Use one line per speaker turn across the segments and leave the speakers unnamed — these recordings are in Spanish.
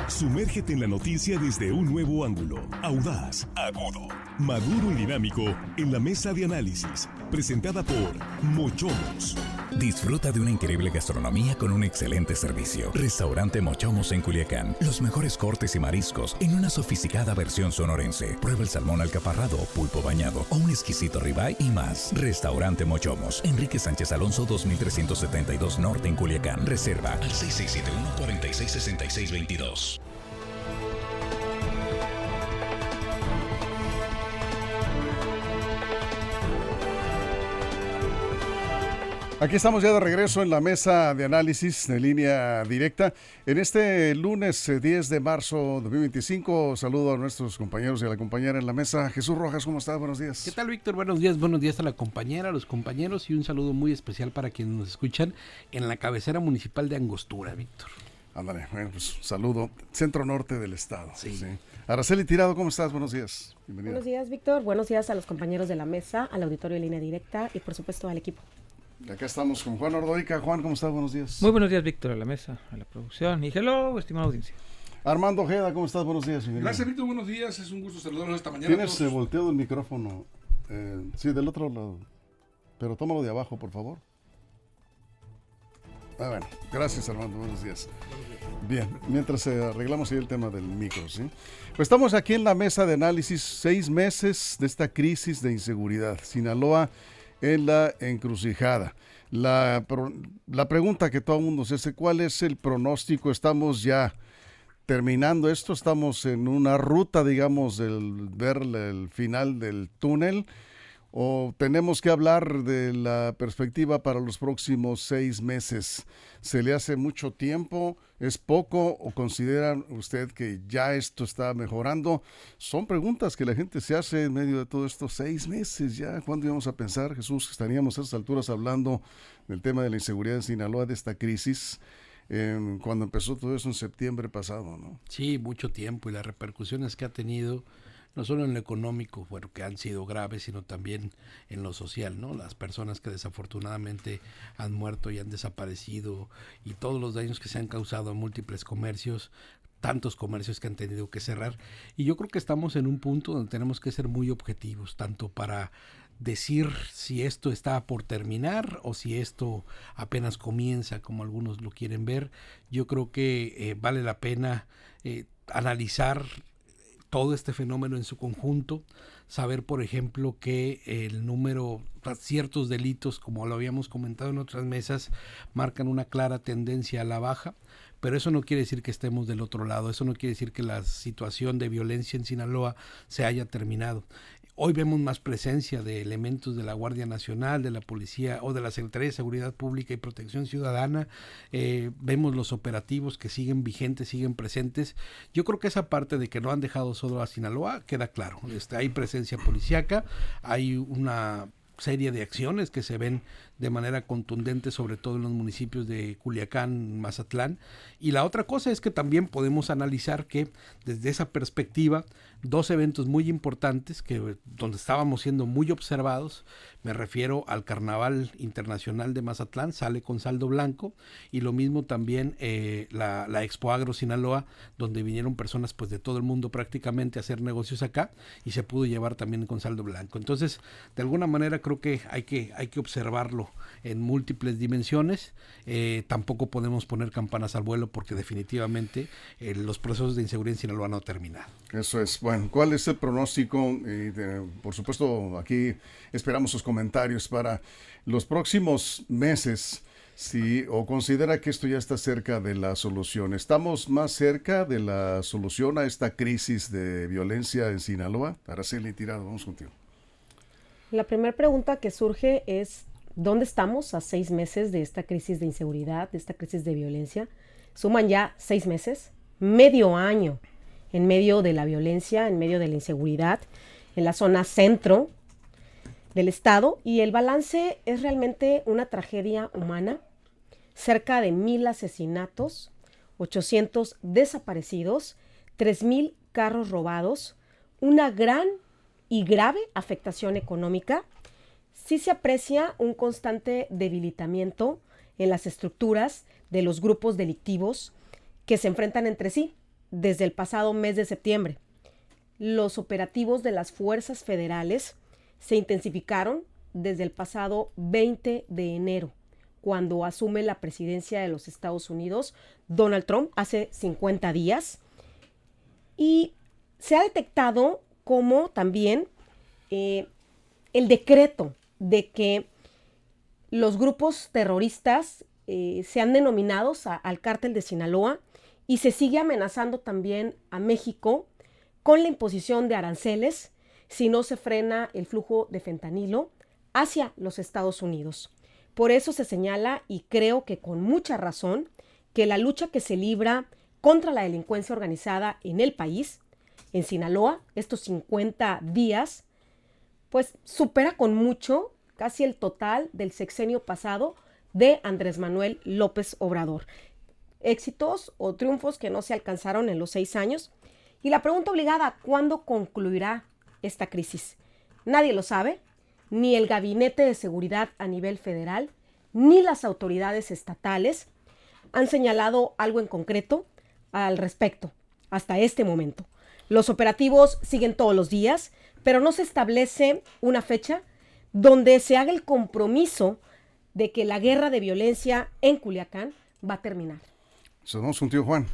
Sumérgete en la noticia desde un nuevo ángulo, audaz, agudo, maduro y dinámico en la mesa de análisis, presentada por Mochomos.
Disfruta de una increíble gastronomía con un excelente servicio. Restaurante Mochomos en Culiacán. Los mejores cortes y mariscos en una sofisticada versión sonorense. Prueba el salmón alcaparrado, pulpo bañado o un exquisito ribeye y más. Restaurante Mochomos. Enrique Sánchez Alonso 2372 Norte en Culiacán. Reserva al 6671-466622.
Aquí estamos ya de regreso en la mesa de análisis de línea directa. En este lunes 10 de marzo de 2025, saludo a nuestros compañeros y a la compañera en la mesa. Jesús Rojas, ¿cómo estás? Buenos días.
¿Qué tal, Víctor? Buenos días a la compañera, a los compañeros y un saludo muy especial para quienes nos escuchan en la cabecera municipal de Angostura, Víctor.
Ándale, bueno, pues saludo. Centro norte del estado.
Sí.
Araceli Tirado, ¿cómo estás? Buenos días. Bienvenida.
Buenos días, Víctor. Buenos días a los compañeros de la mesa, al auditorio de línea directa y por supuesto al equipo.
Acá estamos con Juan Ordórica. Juan, ¿cómo estás? Buenos días.
Muy buenos días, Víctor, a la mesa, a la producción. Y hello, estimada audiencia.
Armando Ojeda, ¿cómo estás? Buenos días.
Gracias, Víctor. Buenos días. Es un gusto saludarlos esta mañana.
Tienes volteado el micrófono. Sí, del otro lado. Pero tómalo de abajo, por favor. Bueno, gracias, Armando. Buenos días. Bien, mientras arreglamos ahí el tema del micro, ¿sí? Pues estamos aquí en la mesa de análisis, 6 meses de esta crisis de inseguridad. Sinaloa en la encrucijada. La pregunta que todo el mundo se hace, ¿cuál es el pronóstico? Estamos ya terminando esto, estamos en una ruta, digamos, del ver el final del túnel, o tenemos que hablar de la perspectiva para los próximos 6 meses. ¿Se le hace mucho tiempo? ¿Es poco? ¿O considera usted que ya esto está mejorando? Son preguntas que la gente se hace en medio de todo esto. 6 meses ya. ¿Cuándo íbamos a pensar, Jesús, que estaríamos a estas alturas hablando del tema de la inseguridad en Sinaloa, de esta crisis, cuando empezó todo eso en septiembre pasado, ¿no?
Sí, mucho tiempo, y las repercusiones que ha tenido, no solo en lo económico, bueno, que han sido graves, sino también en lo social, ¿no? Las personas que desafortunadamente han muerto y han desaparecido, y todos los daños que se han causado en múltiples comercios, tantos comercios que han tenido que cerrar. Y yo creo que estamos en un punto donde tenemos que ser muy objetivos, tanto para decir si esto está por terminar o si esto apenas comienza, como algunos lo quieren ver. Yo creo que vale la pena analizar todo este fenómeno en su conjunto, saber, por ejemplo, que el número, ciertos delitos, como lo habíamos comentado en otras mesas, marcan una clara tendencia a la baja, pero eso no quiere decir que estemos del otro lado, eso no quiere decir que la situación de violencia en Sinaloa se haya terminado. Hoy vemos más presencia de elementos de la Guardia Nacional, de la Policía o de la Secretaría de Seguridad Pública y Protección Ciudadana. Vemos los operativos que siguen vigentes, siguen presentes. Yo creo que esa parte de que no han dejado solo a Sinaloa queda claro. Hay presencia policíaca, hay una serie de acciones que se ven de manera contundente, sobre todo en los municipios de Culiacán, Mazatlán. Y la otra cosa es que también podemos analizar que desde esa perspectiva, 2 eventos muy importantes donde estábamos siendo muy observados, me refiero al Carnaval Internacional de Mazatlán, sale con saldo blanco, y lo mismo también la Expo Agro Sinaloa, donde vinieron personas pues de todo el mundo prácticamente a hacer negocios acá, y se pudo llevar también con saldo blanco. Entonces, de alguna manera creo que hay que observarlo en múltiples dimensiones. Tampoco podemos poner campanas al vuelo, porque definitivamente los procesos de inseguridad en Sinaloa no han terminado.
Eso es. Bueno, ¿cuál es el pronóstico? Por supuesto, aquí esperamos sus comentarios para los próximos meses. Sí, o considera que esto ya está cerca de la solución. ¿Estamos más cerca de la solución a esta crisis de violencia en Sinaloa? Araceli Tirado, vamos contigo.
La primera pregunta que surge es, ¿dónde estamos a 6 meses de esta crisis de inseguridad, de esta crisis de violencia? Suman ya 6 meses, medio año, en medio de la violencia, en medio de la inseguridad, en la zona centro del estado, y el balance es realmente una tragedia humana. Cerca de 1,000 asesinatos, 800 desaparecidos, 3,000 carros robados, una gran y grave afectación económica. Sí se aprecia un constante debilitamiento en las estructuras de los grupos delictivos que se enfrentan entre sí. desde el pasado mes de septiembre. Los operativos de las fuerzas federales se intensificaron desde el pasado 20 de enero, cuando asume la presidencia de los Estados Unidos Donald Trump hace 50 días. Y se ha detectado como también el decreto de que los grupos terroristas sean denominados al cártel de Sinaloa, y se sigue amenazando también a México con la imposición de aranceles si no se frena el flujo de fentanilo hacia los Estados Unidos. Por eso se señala, y creo que con mucha razón, que la lucha que se libra contra la delincuencia organizada en el país, en Sinaloa, estos 50 días, pues supera con mucho casi el total del sexenio pasado de Andrés Manuel López Obrador. Éxitos o triunfos que no se alcanzaron en los 6 años. Y la pregunta obligada, ¿cuándo concluirá esta crisis? Nadie lo sabe, ni el Gabinete de Seguridad a nivel federal, ni las autoridades estatales han señalado algo en concreto al respecto hasta este momento. Los operativos siguen todos los días, pero no se establece una fecha donde se haga el compromiso de que la guerra de violencia en Culiacán va a terminar.
Somos un tío Juan.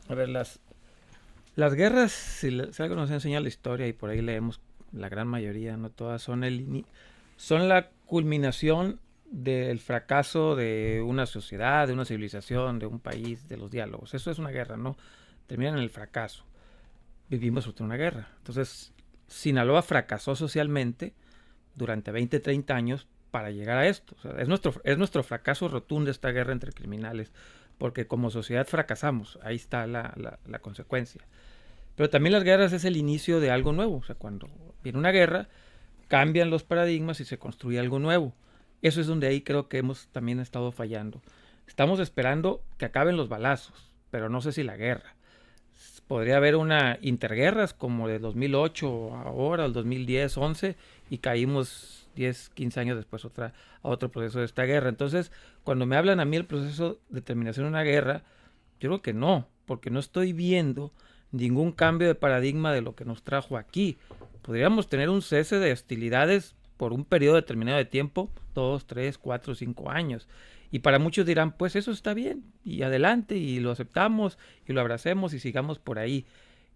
A ver, las guerras, si algo nos enseña la historia, y por ahí leemos, la gran mayoría, no todas, son la culminación del fracaso de una sociedad, de una civilización, de un país, de los diálogos. Eso es una guerra, ¿no? Terminan en el fracaso. Vivimos otra una guerra. Entonces, Sinaloa fracasó socialmente durante 20, 30 años para llegar a esto. O sea, es nuestro fracaso rotundo esta guerra entre criminales, porque como sociedad fracasamos. Ahí está la consecuencia. Pero también las guerras es el inicio de algo nuevo. O sea, cuando viene una guerra, cambian los paradigmas y se construye algo nuevo. Eso es donde ahí creo que hemos también estado fallando. Estamos esperando que acaben los balazos, pero no sé si la guerra. Podría haber una interguerras como de 2008 ahora, el 2010, 11, y caímos 10, 15 años después a otro proceso de esta guerra. Entonces, cuando me hablan a mí el proceso de terminación de una guerra, yo creo que no, porque no estoy viendo ningún cambio de paradigma de lo que nos trajo aquí. Podríamos tener un cese de hostilidades por un periodo determinado de tiempo, 2, 3, 4, 5 años. Y para muchos dirán, pues eso está bien, y adelante, y lo aceptamos, y lo abracemos, y sigamos por ahí.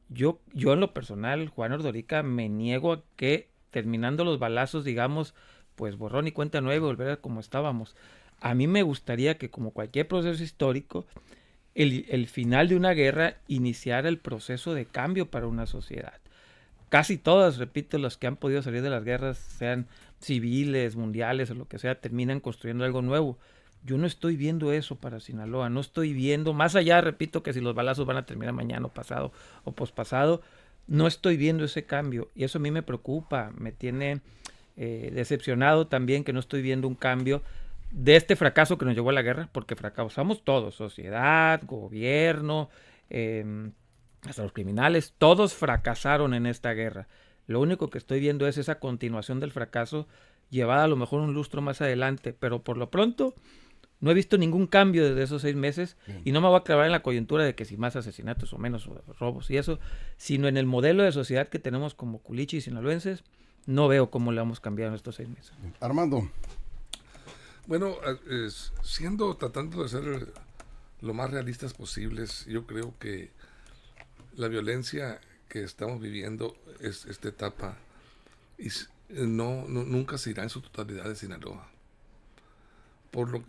Yo en lo personal, Juan Ordorica, me niego a que terminando los balazos, digamos, pues borrón y cuenta nueva, volver a como estábamos. A mí me gustaría que, como cualquier proceso histórico, el final de una guerra iniciara el proceso de cambio para una sociedad. Casi todas, repito, las que han podido salir de las guerras, sean civiles, mundiales o lo que sea, terminan construyendo algo nuevo. Yo no estoy viendo eso para Sinaloa, no estoy viendo, más allá, repito, que si los balazos van a terminar mañana o pasado o pospasado, no estoy viendo ese cambio, y eso a mí me preocupa, me tiene decepcionado también, que no estoy viendo un cambio de este fracaso que nos llevó a la guerra, porque fracasamos todos, sociedad, gobierno, hasta los criminales, todos fracasaron en esta guerra. Lo único que estoy viendo es esa continuación del fracaso, llevada a lo mejor un lustro más adelante, pero por lo pronto no he visto ningún cambio desde esos 6 meses. Bien. Y no me voy a clavar en la coyuntura de que si más asesinatos o menos robos y eso, sino en el modelo de sociedad que tenemos como culichi y sinaloenses. No veo cómo le hemos cambiado en estos 6 meses.
Armando.
Bueno, tratando de ser lo más realistas posibles, yo creo que la violencia que estamos viviendo es esta etapa y nunca se irá en su totalidad de Sinaloa. Por lo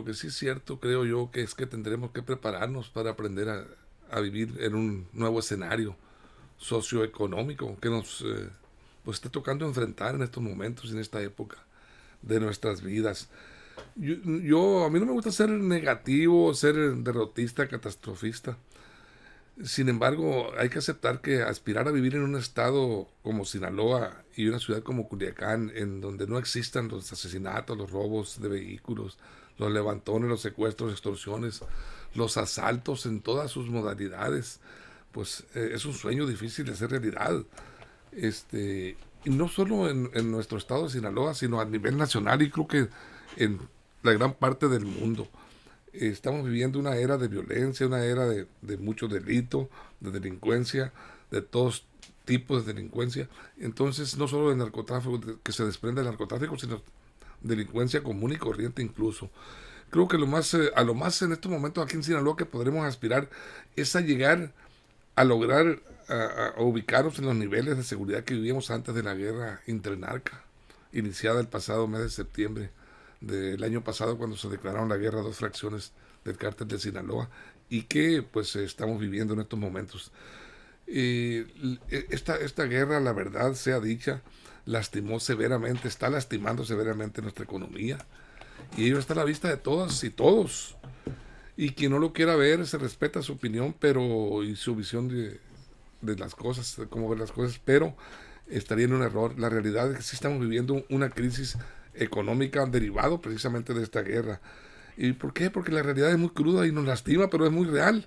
que sí es cierto, creo yo, que es que tendremos que prepararnos para aprender a vivir en un nuevo escenario socioeconómico que nos pues está tocando enfrentar en estos momentos, en esta época de nuestras vidas. A mí no me gusta ser negativo, ser derrotista, catastrofista. Sin embargo, hay que aceptar que aspirar a vivir en un estado como Sinaloa y una ciudad como Culiacán, en donde no existan los asesinatos, los robos de vehículos, los levantones, los secuestros, extorsiones, los asaltos en todas sus modalidades, pues es un sueño difícil de hacer realidad. Y no solo en nuestro estado de Sinaloa, sino a nivel nacional, y creo que en la gran parte del mundo. estamos viviendo una era de violencia, una era de mucho delito, de delincuencia, de todos tipos de delincuencia. Entonces, no solo de narcotráfico, que se desprende del narcotráfico, sino delincuencia común y corriente incluso. Creo que a lo más en estos momentos aquí en Sinaloa que podremos aspirar es a llegar a lograr a ubicarnos en los niveles de seguridad que vivíamos antes de la guerra internarca, iniciada el pasado mes de septiembre del año pasado, cuando se declararon la guerra a 2 fracciones del cártel de Sinaloa, y que pues estamos viviendo en estos momentos. Esta guerra, la verdad sea dicha, lastimó severamente, está lastimando severamente nuestra economía, y ello está a la vista de todas y todos, y quien no lo quiera ver se respeta su opinión y su visión de las cosas, de cómo ver las cosas, pero estaría en un error. La realidad es que sí estamos viviendo una crisis económica derivado precisamente de esta guerra. ¿Y por qué? Porque la realidad es muy cruda y nos lastima, pero es muy real.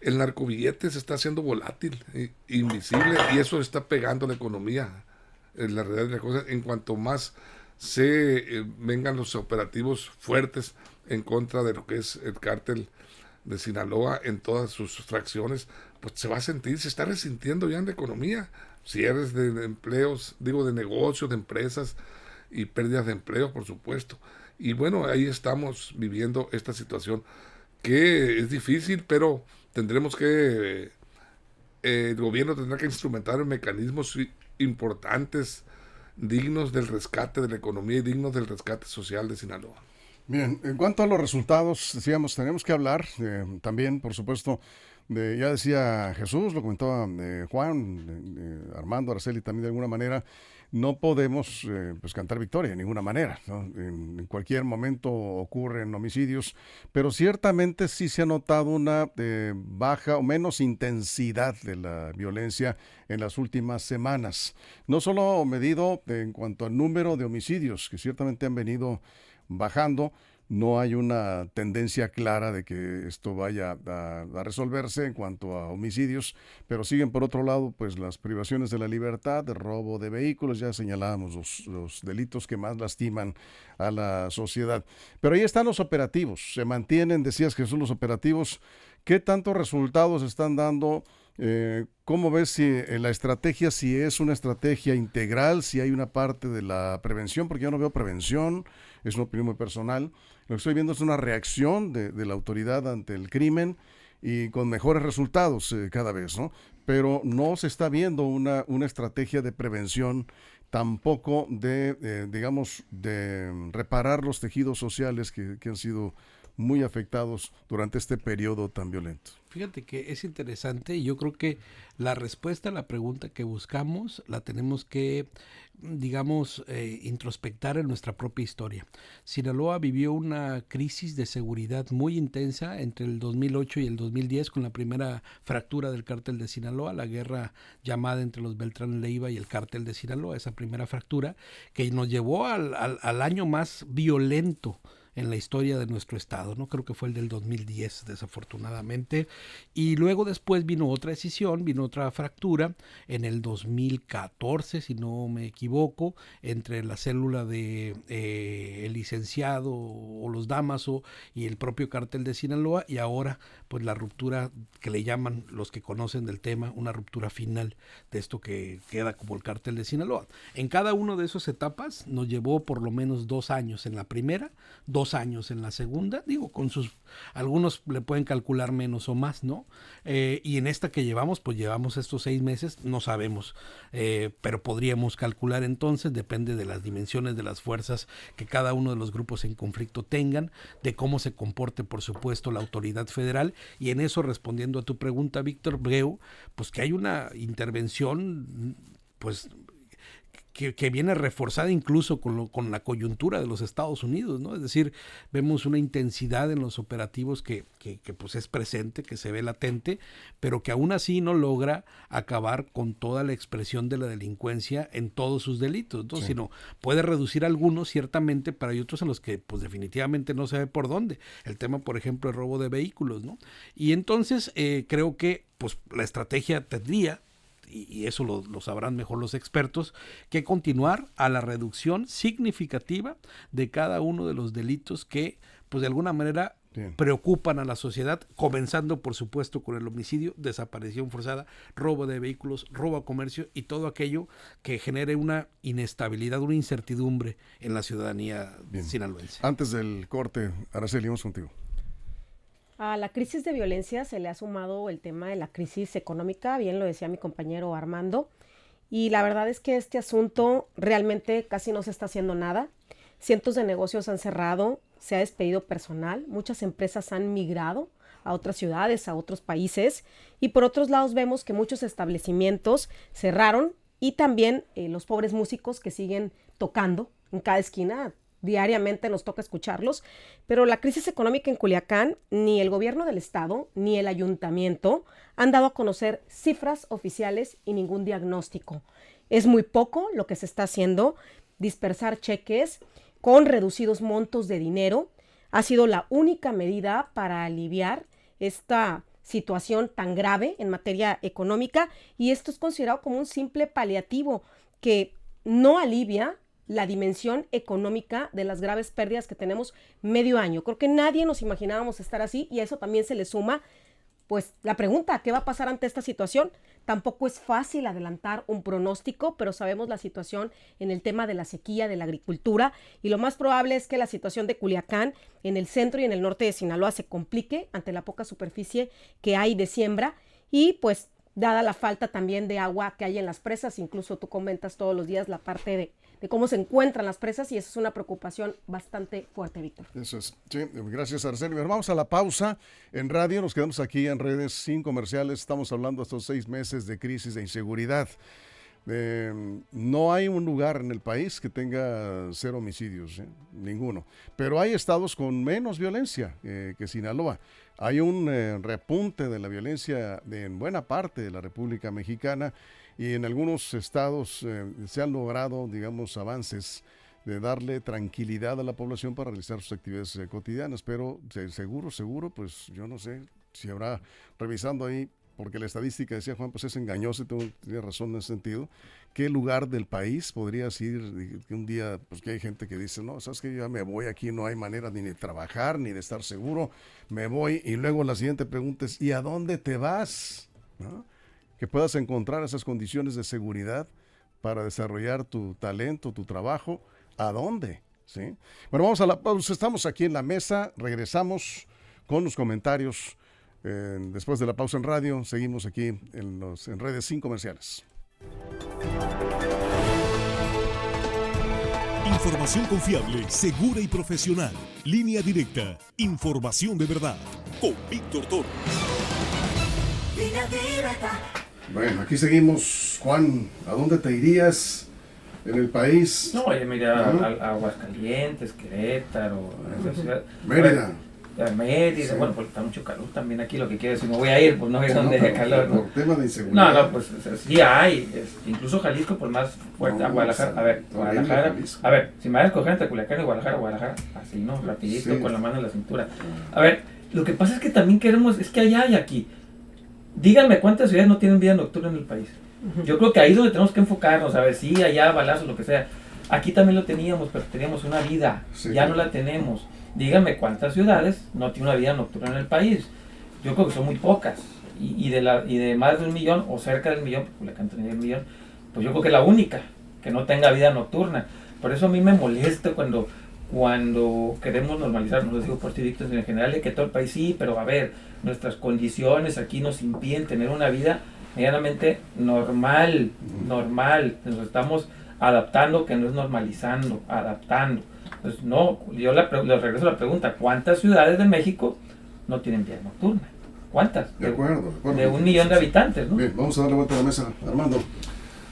El narcobillete se está haciendo volátil, invisible, y eso está pegando la economía. La realidad de las cosas, en cuanto más vengan los operativos fuertes en contra de lo que es el cártel de Sinaloa en todas sus fracciones, pues se va a sentir, se está resintiendo ya en la economía. Cierres de empleos, de negocios, de empresas, y pérdidas de empleo, por supuesto. Y bueno, ahí estamos viviendo esta situación que es difícil, pero tendremos que, el gobierno tendrá que instrumentar mecanismos importantes, dignos del rescate de la economía y dignos del rescate social de Sinaloa.
Bien, en cuanto a los resultados, decíamos, tenemos que hablar también, por supuesto, ya decía Jesús, lo comentaba Juan, Armando, Araceli también de alguna manera, no podemos pues cantar victoria de ninguna manera, ¿no? En cualquier momento ocurren homicidios, pero ciertamente sí se ha notado una baja o menos intensidad de la violencia en las últimas semanas. No solo medido en cuanto al número de homicidios, que ciertamente han venido bajando. No hay una tendencia clara de que esto vaya a resolverse en cuanto a homicidios, pero siguen por otro lado pues las privaciones de la libertad, de robo de vehículos, ya señalábamos los delitos que más lastiman a la sociedad. Pero ahí están los operativos, se mantienen, decías Jesús, los operativos. ¿Qué tantos resultados están dando? ¿Cómo ves si la estrategia, si es una estrategia integral, si hay una parte de la prevención? Porque yo no veo prevención, es una opinión muy personal. Lo que estoy viendo es una reacción de la autoridad ante el crimen y con mejores resultados cada vez, ¿no? Pero no se está viendo una estrategia de prevención, tampoco de reparar los tejidos sociales que han sido muy afectados durante este periodo tan violento.
Fíjate que es interesante y yo creo que la respuesta a la pregunta que buscamos la tenemos que, introspectar en nuestra propia historia. Sinaloa vivió una crisis de seguridad muy intensa entre el 2008 y el 2010 con la primera fractura del cártel de Sinaloa, la guerra llamada entre los Beltrán Leiva y el cártel de Sinaloa, esa primera fractura que nos llevó al año más violento en la historia de nuestro estado, ¿no? Creo que fue el del 2010, desafortunadamente. Y luego después vino otra decisión, vino otra fractura en el 2014, si no me equivoco, entre la célula de el licenciado o los Damaso y el propio cártel de Sinaloa, y ahora pues la ruptura que le llaman los que conocen del tema, una ruptura final de esto que queda como el cártel de Sinaloa. En cada una de esas etapas nos llevó por lo menos 2 años en la primera, 2 años en la segunda, algunos le pueden calcular menos o más, ¿no? Y en esta que llevamos, pues llevamos estos 6 meses, no sabemos, pero podríamos calcular entonces, depende de las dimensiones de las fuerzas que cada uno de los grupos en conflicto tengan, de cómo se comporte, por supuesto, la autoridad federal, y en eso, respondiendo a tu pregunta, Víctor, veo, pues que hay una intervención, pues, que viene reforzada incluso con la coyuntura de los Estados Unidos, ¿no? Es decir, vemos una intensidad en los operativos que pues es presente, que se ve latente, pero que aún así no logra acabar con toda la expresión de la delincuencia en todos sus delitos, ¿no? Sí. Sino puede reducir algunos ciertamente, pero hay otros en los que pues definitivamente no se ve por dónde. El tema, por ejemplo, el robo de vehículos, ¿no? Y entonces creo que pues la estrategia tendría, y eso lo sabrán mejor los expertos, que continuar a la reducción significativa de cada uno de los delitos que, pues de alguna manera,
Bien.
preocupan a la sociedad, comenzando por supuesto con el homicidio, desaparición forzada, robo de vehículos, robo a comercio y todo aquello que genere una inestabilidad, una incertidumbre en la ciudadanía sinaloense.
Antes del corte, Araceli, vamos contigo.
A la crisis de violencia se le ha sumado el tema de la crisis económica, bien lo decía mi compañero Armando, y la verdad es que este asunto realmente casi no se está haciendo nada. Cientos de negocios han cerrado, se ha despedido personal, muchas empresas han migrado a otras ciudades, a otros países, y por otros lados vemos que muchos establecimientos cerraron y también los pobres músicos que siguen tocando en cada esquina. Diariamente nos toca escucharlos, pero la crisis económica en Culiacán, ni el gobierno del estado ni el ayuntamiento han dado a conocer cifras oficiales y ningún diagnóstico. Es muy poco lo que se está haciendo, dispersar cheques con reducidos montos de dinero ha sido la única medida para aliviar esta situación tan grave en materia económica, y esto es considerado como un simple paliativo que no alivia la dimensión económica de las graves pérdidas que tenemos medio año. Creo que nadie nos imaginábamos estar así, y a eso también se le suma pues la pregunta, ¿qué va a pasar ante esta situación? Tampoco es fácil adelantar un pronóstico, pero sabemos la situación en el tema de la sequía, de la agricultura, y lo más probable es que la situación de Culiacán en el centro y en el norte de Sinaloa se complique ante la poca superficie que hay de siembra, y pues dada la falta también de agua que hay en las presas. Incluso tú comentas todos los días la parte de cómo se encuentran las presas, y eso es una preocupación bastante fuerte, Víctor.
Eso es. Sí, gracias, Araceli. Vamos a la pausa en radio, nos quedamos aquí en redes sin comerciales. Estamos hablando de estos 6 meses de crisis de inseguridad. No hay un lugar en el país que tenga 0 homicidios, ninguno. Pero hay estados con menos violencia que Sinaloa. Hay un repunte de la violencia en buena parte de la República Mexicana, y en algunos estados se han logrado, digamos, avances de darle tranquilidad a la población para realizar sus actividades cotidianas. Pero seguro, pues yo no sé si habrá, revisando ahí, porque la estadística, decía Juan, pues es engañosa, y tiene razón en ese sentido. ¿Qué lugar del país podrías ir que un día, pues que hay gente que dice, no, sabes que yo ya me voy, aquí no hay manera ni de trabajar, ni de estar seguro, me voy? Y luego la siguiente pregunta es, ¿y a dónde te vas? ¿No? Que puedas encontrar esas condiciones de seguridad para desarrollar tu talento, tu trabajo. ¿A dónde? ¿Sí? Bueno, vamos a la pausa, estamos aquí en la mesa, regresamos con los comentarios. Después de la pausa en radio, seguimos aquí en redes sin comerciales.
Información confiable, segura y profesional. Línea directa. Información de verdad. Con Víctor Toro.
Línea directa.
Bueno, aquí seguimos. Juan, ¿a dónde te irías en el país?
No, yo me iría a Aguascalientes, Querétaro, a esa ciudad.
Mérida.
A Mérida, sí. Bueno, porque está mucho calor también aquí, lo que quiero decir, me voy a ir, pues no hay donde haya calor.
Por tema de inseguridad.
No, pues sí hay, incluso Jalisco, por más fuerte, a Guadalajara, a ver, Guadalajara, a ver, si me vas a escoger entre Culiacán y Guadalajara, así, ¿no? Rapidito, sí, con la mano en la cintura. A ver, lo que pasa es que también queremos, es que allá hay aquí. Díganme cuántas ciudades no tienen vida nocturna en el país. Yo creo que ahí es donde tenemos que enfocarnos, a ver, sí, allá balazos, lo que sea. Aquí también lo teníamos, pero teníamos una vida, sí, ya no la tenemos. Díganme cuántas ciudades no tienen una vida nocturna en el país. Yo creo que son muy pocas. Y de más de 1 millón, o cerca del 1 millón, porque Culiacán tenía 1 millón, pues yo creo que es la única que no tenga vida nocturna. Por eso a mí me molesta cuando queremos normalizar, no lo digo por ti, Víctor, sino en general, de que todo el país sí, pero a ver, nuestras condiciones aquí nos impiden tener una vida medianamente normal. Nos estamos adaptando, que no es normalizando, adaptando. Entonces, no, yo le regreso a la pregunta, ¿cuántas ciudades de México no tienen vida nocturna? ¿Cuántas?
De acuerdo.
De 1 millón de habitantes, ¿no?
Bien, vamos a darle vuelta a la mesa. Armando.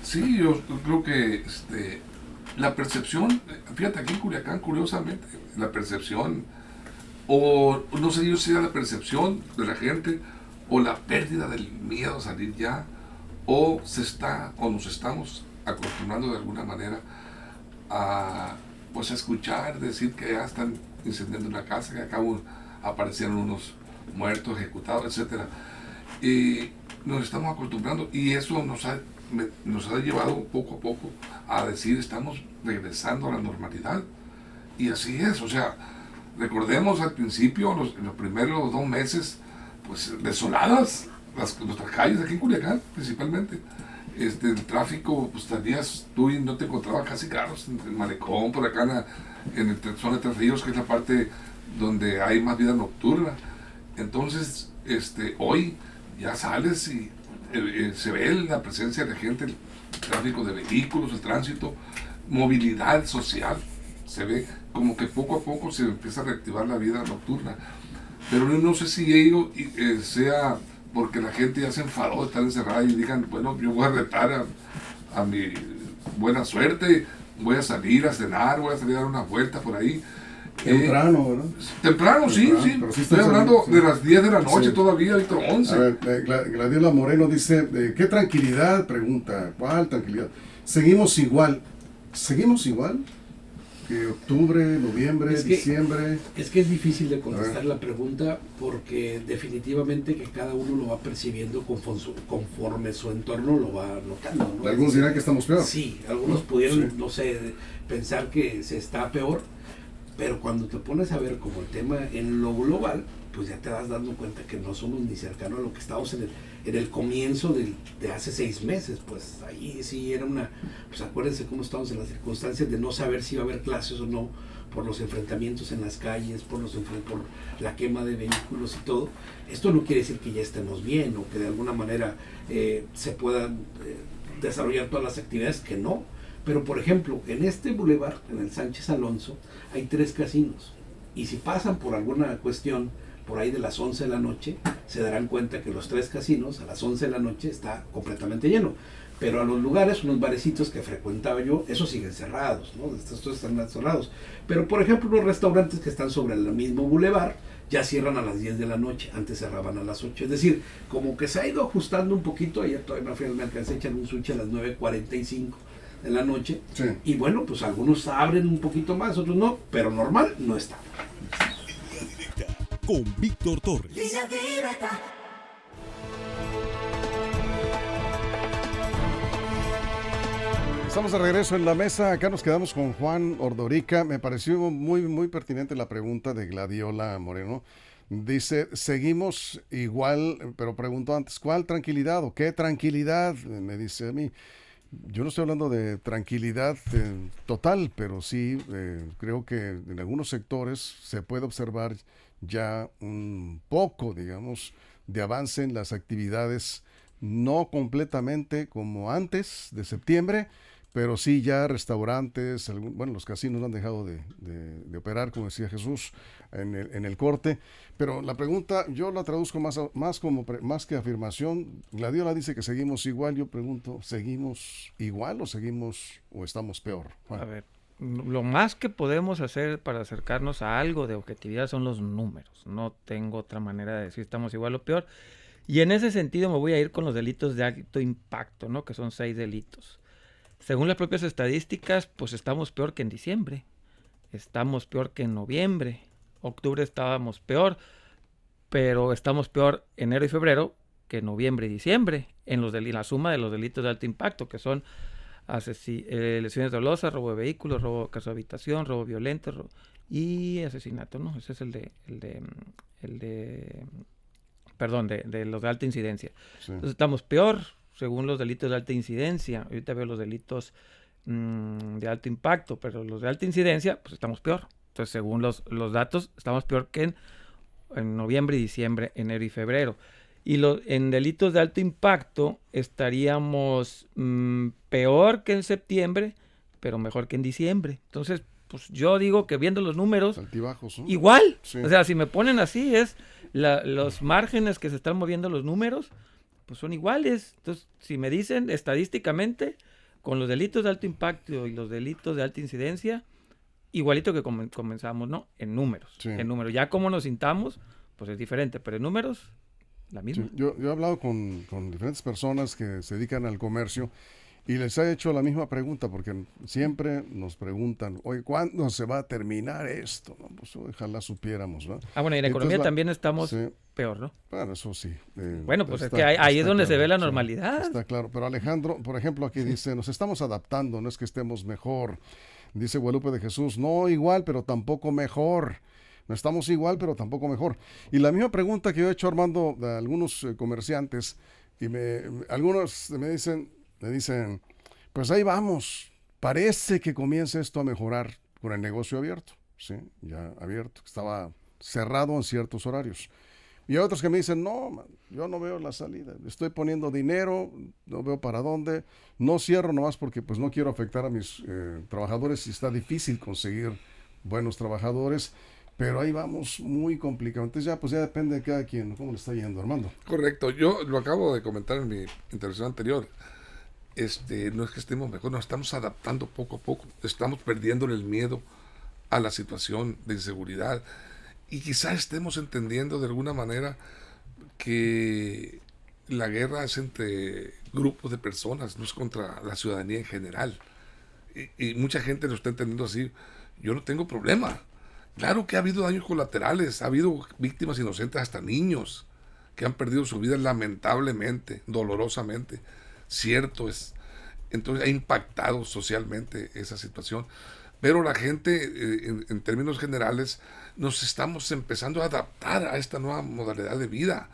Sí, yo creo que la percepción, fíjate, aquí en Culiacán, curiosamente, la percepción, o no sé yo si era la percepción de la gente, o la pérdida del miedo a salir ya, o nos estamos acostumbrando de alguna manera a escuchar decir que ya están incendiando una casa, que acabo aparecieron unos muertos, ejecutados, etcétera. Y nos estamos acostumbrando, y eso nos ha llevado poco a poco a decir estamos regresando a la normalidad. Y así es, o sea, Recordemos al principio, en los primeros 2 meses, pues desoladas nuestras calles aquí en Culiacán, principalmente. El tráfico, pues salías tú y no te encontrabas casi carros en el malecón, por acá en el zona de Tres Ríos, que es la parte donde hay más vida nocturna. Entonces, hoy ya sales y se ve la presencia de gente, el tráfico de vehículos, el tránsito, movilidad social, se ve como que poco a poco se empieza a reactivar la vida nocturna. Pero no sé si ello sea porque la gente ya se enfadó de estar encerrada y digan, bueno, yo voy a retar a mi buena suerte, voy a salir a cenar, voy a salir a dar una vuelta por ahí.
Temprano, ¿verdad?
Temprano, sí.
Pero sí
Estoy hablando
sí.
de las 10 de la noche
Sí.
todavía, ahorita 11.
A ver, Gladiola Moreno dice, ¿qué tranquilidad? Pregunta, ¿cuál tranquilidad? Seguimos igual que octubre, noviembre, diciembre.
Es que es difícil de contestar la pregunta porque definitivamente que cada uno lo va percibiendo conforme su entorno lo va notando, ¿no?
Algunos dirán que estamos peor.
Sí, algunos pudieron,
Sí.
no sé, pensar que se está peor, pero cuando te pones a ver como el tema en lo global, pues ya te vas dando cuenta que no somos ni cercanos a lo que estábamos en el comienzo de hace 6 meses. Pues ahí sí era pues acuérdense cómo estábamos en las circunstancias de no saber si iba a haber clases o no, por los enfrentamientos en las calles, por la quema de vehículos y todo. Esto no quiere decir que ya estemos bien o que de alguna manera se puedan desarrollar todas las actividades, que no. Pero por ejemplo, en este bulevar, en el Sánchez Alonso, hay 3 casinos. Y si pasan por alguna cuestión por ahí de las 11 de la noche, se darán cuenta que los 3 casinos a las 11 de la noche está completamente lleno. Pero a los lugares, unos barecitos que frecuentaba yo, esos siguen cerrados, ¿no? Estos están cerrados. Pero por ejemplo, los restaurantes que están sobre el mismo bulevar ya cierran a las 10 de la noche, antes cerraban a las 8. Es decir, como que se ha ido ajustando un poquito. Ayer todavía me alcancé a echar un sushi a las 9:45 de la noche.
Sí.
Y bueno, pues algunos abren un poquito más, otros no, pero normal no está.
Directa con Víctor Torres.
Línea directa.
Estamos de regreso en la mesa. Acá nos quedamos con Juan Ordorica. Me pareció muy pertinente la pregunta de Gladiola Moreno. Dice, seguimos igual, pero preguntó antes, ¿cuál tranquilidad o qué tranquilidad? Me dice a mí. Yo no estoy hablando de tranquilidad total, pero sí creo que en algunos sectores se puede observar ya un poco, digamos, de avance en las actividades, no completamente como antes de septiembre, pero sí ya restaurantes, los casinos no han dejado de operar, como decía Jesús, en el corte. Pero la pregunta yo la traduzco más que afirmación. Gladiola dice que seguimos igual. Yo pregunto, ¿seguimos igual o estamos peor? Juan.
A ver, lo más que podemos hacer para acercarnos a algo de objetividad son los números. No tengo otra manera de decir estamos igual o peor. Y en ese sentido me voy a ir con los delitos de alto impacto, ¿no? Que son 6 delitos. Según las propias estadísticas, pues estamos peor que en diciembre. Estamos peor que en noviembre. Octubre estábamos peor, pero estamos peor enero y febrero que noviembre y diciembre en la suma de los delitos de alto impacto, que son lesiones dolosas, robo de vehículos, robo de casa de habitación, robo violento y asesinato, ¿no? Ese es el de los de alta incidencia. Sí. Entonces estamos peor según los delitos de alta incidencia. Ahorita veo los delitos de alto impacto, pero los de alta incidencia, pues estamos peor. Entonces, según los datos, estamos peor que en noviembre y diciembre, enero y febrero. Y en delitos de alto impacto estaríamos peor que en septiembre, pero mejor que en diciembre. Entonces, pues yo digo que viendo los números,
altibajos, ¿no?
Igual.
Sí.
O sea, si me ponen así, los márgenes que se están moviendo los números, pues son iguales. Entonces, si me dicen estadísticamente, con los delitos de alto impacto y los delitos de alta incidencia, igualito que comenzamos, ¿no? En números. Sí. En números. Ya como nos sintamos, pues es diferente, pero en números, la misma.
Sí. Yo he hablado con diferentes personas que se dedican al comercio y les he hecho la misma pregunta, porque siempre nos preguntan, oye, ¿cuándo se va a terminar esto? No, pues ojalá supiéramos, ¿no?
Bueno, y en economía también estamos peor, ¿no?
Bueno, eso sí.
Bueno, pues es que ahí es donde se ve la normalidad.
Sí, está claro. Pero Alejandro, por ejemplo, aquí dice, nos estamos adaptando, no es que estemos mejor. Dice Guadalupe de Jesús, no igual, pero tampoco mejor. No estamos igual, pero tampoco mejor. Y la misma pregunta que yo he hecho, Armando, a algunos comerciantes, y algunos me dicen, pues ahí vamos, parece que comienza esto a mejorar con el negocio abierto, ¿sí? Ya abierto, estaba cerrado en ciertos horarios. Y hay otros que me dicen, no, man, yo no veo la salida, estoy poniendo dinero, no veo para dónde, no cierro nomás porque pues no quiero afectar a mis trabajadores y está difícil conseguir buenos trabajadores, pero ahí vamos muy complicado. Entonces ya pues ya depende de cada quien, cómo le está yendo, Armando.
Correcto, yo lo acabo de comentar en mi intervención anterior. No es que estemos mejor, nos estamos adaptando poco a poco, estamos perdiendo el miedo a la situación de inseguridad. Y quizás estemos entendiendo de alguna manera que la guerra es entre grupos de personas, no es contra la ciudadanía en general. Y mucha gente lo está entendiendo así. Yo no tengo problema. Claro que ha habido daños colaterales, ha habido víctimas inocentes, hasta niños, que han perdido su vida lamentablemente, dolorosamente. Cierto es. Entonces ha impactado socialmente esa situación. Pero la gente, en términos generales, nos estamos empezando a adaptar a esta nueva modalidad de vida.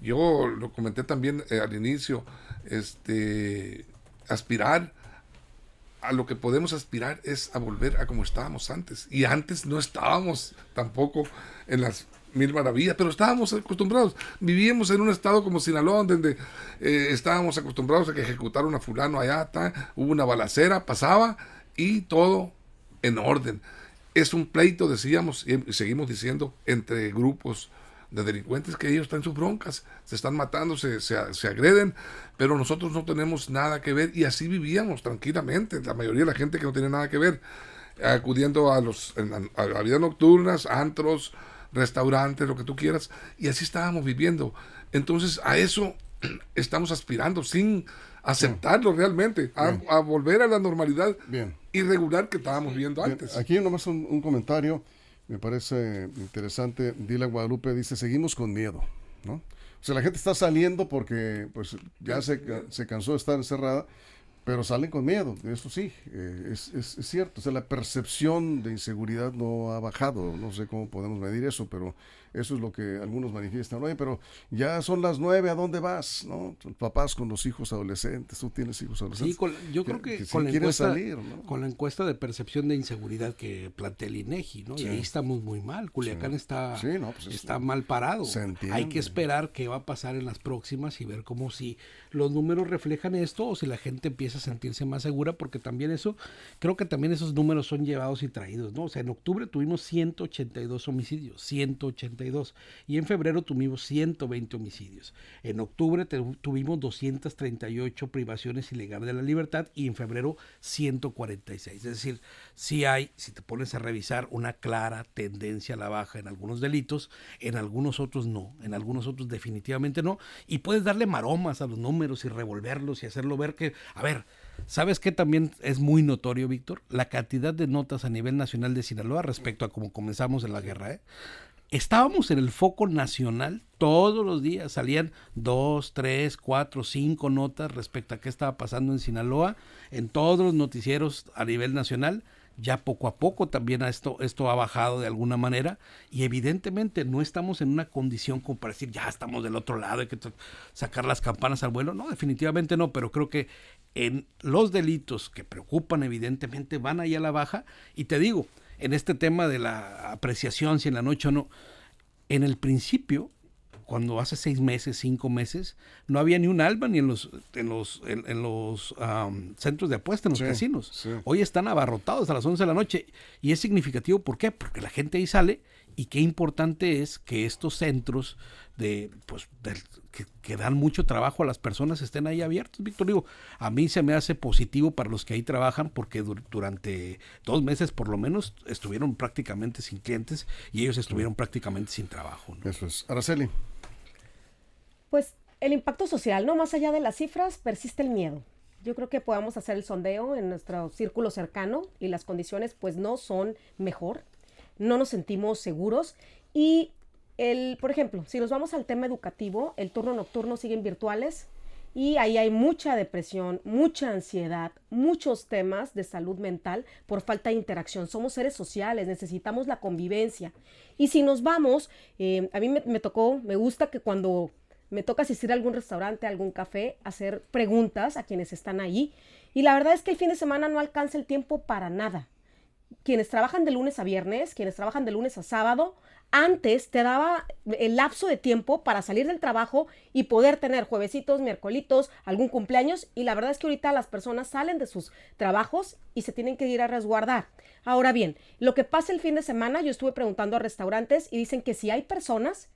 Yo lo comenté también al inicio, aspirar a lo que podemos aspirar es a volver a como estábamos antes. Y antes no estábamos tampoco en las mil maravillas, pero estábamos acostumbrados. Vivíamos en un estado como Sinaloa, donde estábamos acostumbrados a que ejecutaron a fulano allá, hubo una balacera, pasaba y todo en orden. Es un pleito, decíamos, y seguimos diciendo, entre grupos de delincuentes que ellos están en sus broncas, se están matando, se agreden, pero nosotros no tenemos nada que ver, y así vivíamos tranquilamente, la mayoría de la gente que no tiene nada que ver, acudiendo a la vida nocturnas, antros, restaurantes, lo que tú quieras, y así estábamos viviendo. Entonces a eso estamos aspirando, sin aceptarlo realmente, a volver a la normalidad irregular que estábamos viviendo antes.
Aquí nomás un comentario, me parece interesante. Dila Guadalupe dice, seguimos con miedo, ¿no? O sea, la gente está saliendo porque pues ya se cansó de estar encerrada, pero salen con miedo, eso sí, es cierto. O sea, la percepción de inseguridad no ha bajado, no sé cómo podemos medir eso, pero eso es lo que algunos manifiestan. Oye, pero ya son las 9, ¿a dónde vas? ¿No? Papás con los hijos adolescentes, tú tienes hijos adolescentes.
Sí, yo creo que con, la encuesta de percepción de inseguridad que plantea el INEGI, ¿no? Sí. Y ahí estamos muy mal. Culiacán está mal parado. Hay que esperar qué va a pasar en las próximas y ver cómo si los números reflejan esto o si la gente empieza a sentirse más segura, porque también creo que también esos números son llevados y traídos, ¿no? O sea, en octubre tuvimos 182 homicidios, 182, y en febrero tuvimos 120 homicidios. En octubre tuvimos 238 privaciones ilegales de la libertad y en febrero 146. Es decir, si te pones a revisar, una clara tendencia a la baja en algunos delitos, en algunos otros no, en algunos otros definitivamente no, y puedes darle maromas a los números y revolverlos y hacerlo ver que, a ver, ¿sabes qué también es muy notorio, Víctor? La cantidad de notas a nivel nacional de Sinaloa respecto a cómo comenzamos en la guerra, Estábamos en el foco nacional, todos los días salían 2, 3, 4, 5 notas respecto a qué estaba pasando en Sinaloa, en todos los noticieros a nivel nacional. Ya poco a poco también esto ha bajado de alguna manera, y evidentemente no estamos en una condición como para decir ya estamos del otro lado, hay que sacar las campanas al vuelo. No, definitivamente no, pero creo que en los delitos que preocupan evidentemente van ahí a la baja. Y te digo, en este tema de la apreciación, si en la noche o no, en el principio, cuando hace 6 meses, 5 meses, no había ni un alma ni en los centros de apuesta, en los casinos. Sí. Hoy están abarrotados a las 11 de la noche, y es significativo. ¿Por qué? Porque la gente ahí sale, y qué importante es que estos centros que dan mucho trabajo a las personas estén ahí abiertos. Víctor, digo, a mí se me hace positivo para los que ahí trabajan, porque durante 2 meses por lo menos estuvieron prácticamente sin clientes y ellos estuvieron prácticamente sin trabajo, ¿no?
Eso es. Araceli.
Pues el impacto social, ¿no? Más allá de las cifras, persiste el miedo. Yo creo que podamos hacer el sondeo en nuestro círculo cercano y las condiciones pues no son mejor, no nos sentimos seguros. Y por ejemplo, si nos vamos al tema educativo, el turno nocturno siguen virtuales, y ahí hay mucha depresión, mucha ansiedad, muchos temas de salud mental por falta de interacción. Somos seres sociales, necesitamos la convivencia. Y si nos vamos, a mí me gusta que cuando me toca asistir a algún restaurante, a algún café, hacer preguntas a quienes están ahí. Y la verdad es que el fin de semana no alcanza el tiempo para nada. Quienes trabajan de lunes a viernes, quienes trabajan de lunes a sábado, antes te daba el lapso de tiempo para salir del trabajo y poder tener juevesitos, miércolitos, algún cumpleaños, y la verdad es que ahorita las personas salen de sus trabajos y se tienen que ir a resguardar. Ahora bien, lo que pasa el fin de semana, yo estuve preguntando a restaurantes y dicen que si hay personas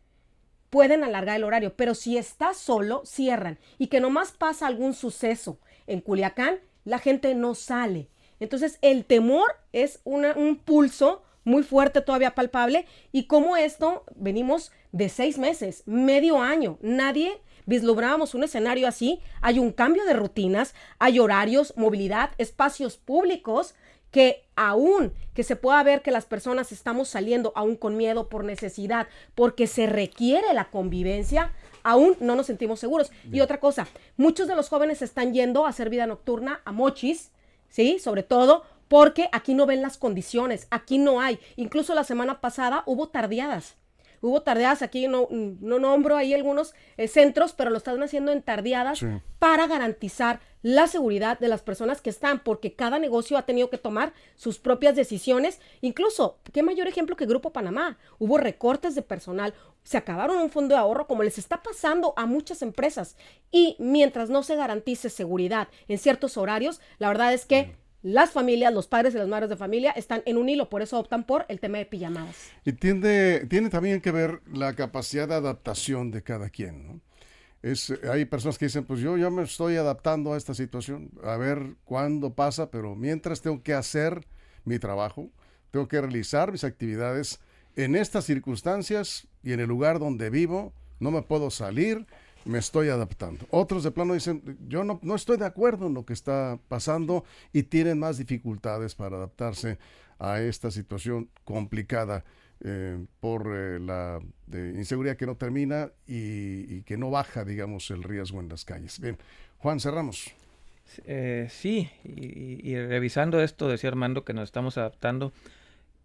pueden alargar el horario, pero si está solo, cierran. Y que nomás pasa algún suceso en Culiacán, la gente no sale. Entonces, el temor es un pulso muy fuerte, todavía palpable. Y como esto, venimos de 6 meses, medio año. Nadie vislumbrábamos un escenario así. Hay un cambio de rutinas, hay horarios, movilidad, espacios públicos, que aún que se pueda ver que las personas estamos saliendo aún con miedo por necesidad, porque se requiere la convivencia, aún no nos sentimos seguros. Bien. Y otra cosa, muchos de los jóvenes están yendo a hacer vida nocturna a mochis, ¿sí? Sobre todo porque aquí no ven las condiciones, aquí no hay. Incluso la semana pasada hubo tardeadas. Aquí no nombro ahí algunos centros, pero lo están haciendo en tardeadas, sí, para garantizar la seguridad de las personas que están, porque cada negocio ha tenido que tomar sus propias decisiones. Incluso, qué mayor ejemplo que Grupo Panamá. Hubo recortes de personal, se acabaron un fondo de ahorro, como les está pasando a muchas empresas. Y mientras no se garantice seguridad en ciertos horarios, la verdad es que las familias, los padres y las madres de familia están en un hilo, por eso optan por el tema de pijamadas.
Y tiene también que ver la capacidad de adaptación de cada quien, ¿no? Hay personas que dicen, pues yo ya me estoy adaptando a esta situación, a ver cuándo pasa, pero mientras tengo que hacer mi trabajo, tengo que realizar mis actividades en estas circunstancias y en el lugar donde vivo, no me puedo salir, me estoy adaptando. Otros de plano dicen, yo no estoy de acuerdo en lo que está pasando y tienen más dificultades para adaptarse a esta situación complicada por la inseguridad que no termina y que no baja, digamos, el riesgo en las calles. Bien, Juan, cerramos.
Sí, y revisando esto, decía Armando que nos estamos adaptando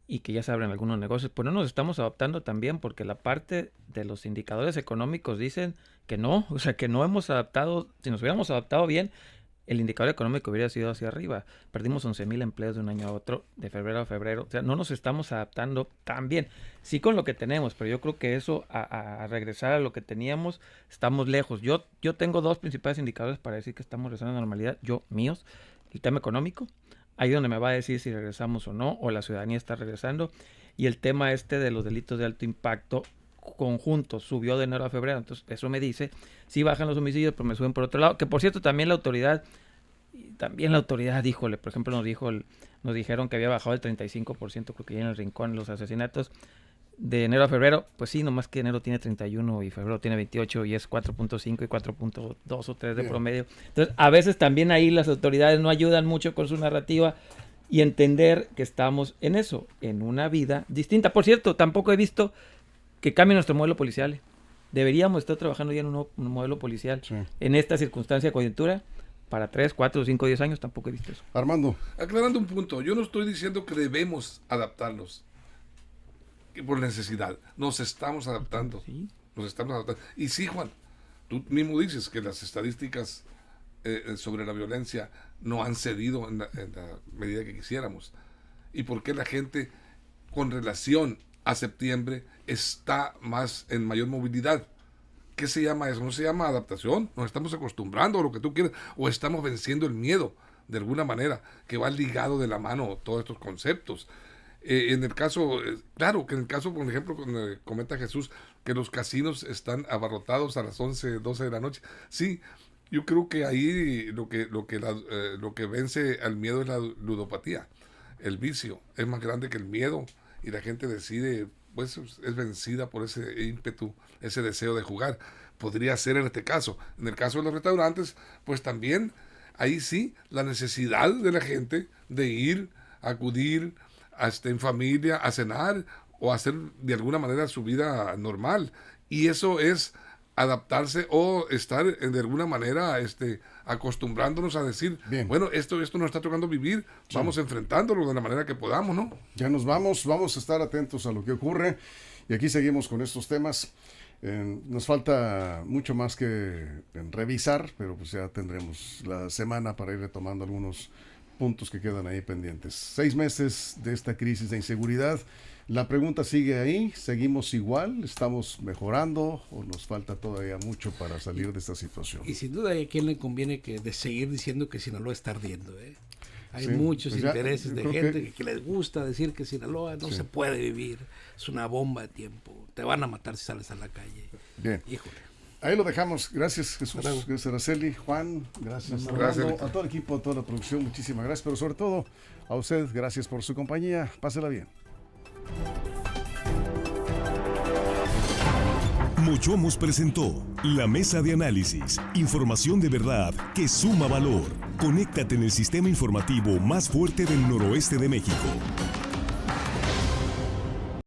y que ya se abren algunos negocios, pues no nos estamos adaptando también, porque la parte de los indicadores económicos dicen que no, o sea, que no hemos adaptado. Si nos hubiéramos adaptado bien, el indicador económico hubiera sido hacia arriba. Perdimos 11,000 empleos de un año a otro, de febrero a febrero. O sea, no nos estamos adaptando tan bien. Sí con lo que tenemos, pero yo creo que eso, a regresar a lo que teníamos, estamos lejos. Yo tengo 2 principales indicadores para decir que estamos regresando a la normalidad, míos. El tema económico, ahí donde me va a decir si regresamos o no, o la ciudadanía está regresando. Y el tema de los delitos de alto impacto conjunto subió de enero a febrero, entonces eso me dice si bajan los homicidios, pero me suben por otro lado, que por cierto también la autoridad, híjole, por ejemplo nos dijeron que había bajado el 35%, creo que ya en el Rincón, los asesinatos de enero a febrero. Pues sí, nomás que enero tiene 31 y febrero tiene 28 y es 4.5 y 4.2 o 3 de promedio. Entonces a veces también ahí las autoridades no ayudan mucho con su narrativa y entender que estamos en eso, en una vida distinta. Por cierto, tampoco he visto que cambie nuestro modelo policial. Deberíamos estar trabajando ya en un modelo policial, sí, en esta circunstancia de coyuntura para 3, 4, 5, 10 años. Tampoco he visto eso.
Armando.
Aclarando un punto, yo no estoy diciendo que debemos adaptarnos por necesidad. Nos estamos adaptando. ¿Sí? Nos estamos adaptando. Y sí, Juan, tú mismo dices que las estadísticas sobre la violencia no han cedido en la medida que quisiéramos. ¿Y por qué la gente, con relación a septiembre, está en mayor movilidad? ¿Qué se llama eso? ¿No se llama adaptación? ¿Nos estamos acostumbrando a lo que tú quieres? ¿O estamos venciendo el miedo de alguna manera, que va ligado de la mano todos estos conceptos? En el caso, claro, que en el caso, por ejemplo, cuando comenta Jesús que los casinos están abarrotados a las 11, 12 de la noche. Sí, yo creo que ahí lo que vence al miedo es la ludopatía. El vicio es más grande que el miedo y la gente decide, pues es vencida por ese ímpetu, ese deseo de jugar. Podría ser en este caso. En el caso de los restaurantes, pues también ahí sí la necesidad de la gente de acudir en familia a cenar o hacer de alguna manera su vida normal. Y eso es adaptarse o estar de alguna manera acostumbrándonos a decir,
Bien.
bueno, esto nos está tocando vivir, vamos enfrentándolo de la manera que podamos, ¿no?
Ya nos vamos a estar atentos a lo que ocurre y aquí seguimos con estos temas. Nos falta mucho más que revisar, pero pues ya tendremos la semana para ir retomando algunos puntos que quedan ahí pendientes. 6 meses de esta crisis de inseguridad. La pregunta sigue ahí, ¿seguimos igual? ¿Estamos mejorando o nos falta todavía mucho para salir de esta situación?
Y sin duda a quién le conviene de seguir diciendo que Sinaloa está ardiendo, ¿eh? Hay
Sí,
muchos
pues ya,
intereses de
creo
gente que les gusta decir que Sinaloa no
Sí.
se puede vivir, es una bomba de tiempo, te van a matar si sales a la calle.
Bien.
Híjole.
Ahí lo dejamos. Gracias, Jesús.
Bravo.
Gracias, Araceli. Juan, gracias.
Gracias,
Armando,
Víctor.
a todo el equipo, a toda la producción, muchísimas gracias. Pero sobre todo a usted, gracias por su compañía. Pásela bien.
Mochomos presentó La Mesa de Análisis. Información de verdad que suma valor. Conéctate en el sistema informativo más fuerte del noroeste de México.